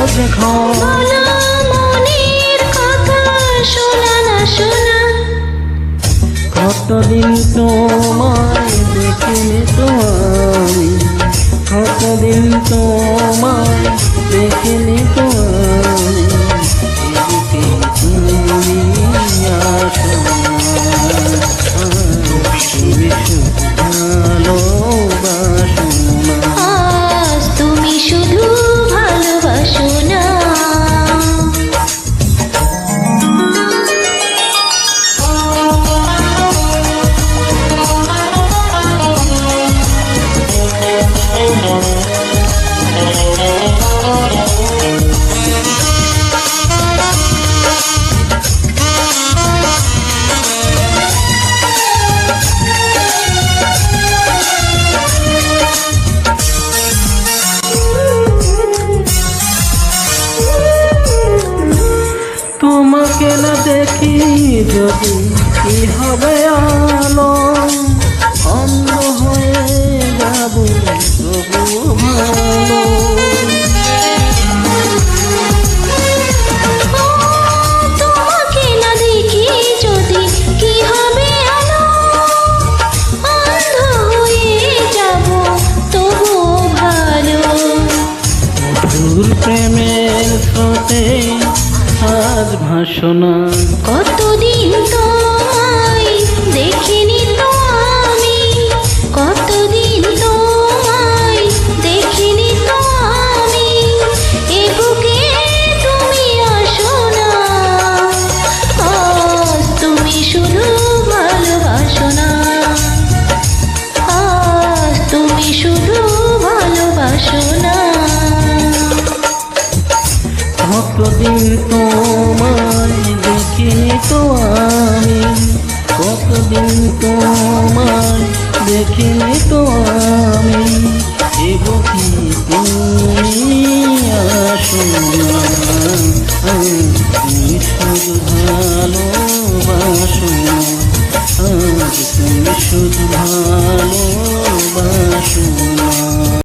আজ ঘর। মনের কথা শোনা না শোনা, কতদিন তোমায় দেখিনি তো আমি, কতদিন তোমায় দেখিনি তো আমি, এদিকে তুমি আসো না, তুমি শুধু ভালোবাসো না। আজ তুমি শুধু ভালোবাসো না। তোমাকে না দেখি যদি কি হবে আলো, অন্ধ হয়ে যাব তবুও ভালো। তোমাকে না দেখি যদি কি হবে আলো, অন্ধ হয়ে যাব তবুও ভালো। মধুর প্রেমের স্রোতে আজ ভাসনা, কতদিন তোমায় দেখিনি তো আমি, কতদিন তোমায় দেখিনি তো আমি, এ বুকে তুমি আসো না। আজ তুমি শুধু ভালোবাসো না, আজ তুমি শুধু ভালোবাসো না। কতদিন তোমায় দেখিনি তো আমি, কতদিন তোমায় দেখিনি তো আমি, এগো কি তুমি আসো না, তুমি শুধু ভালোবাসো না, তুমি শুধু ভালোবাসো না।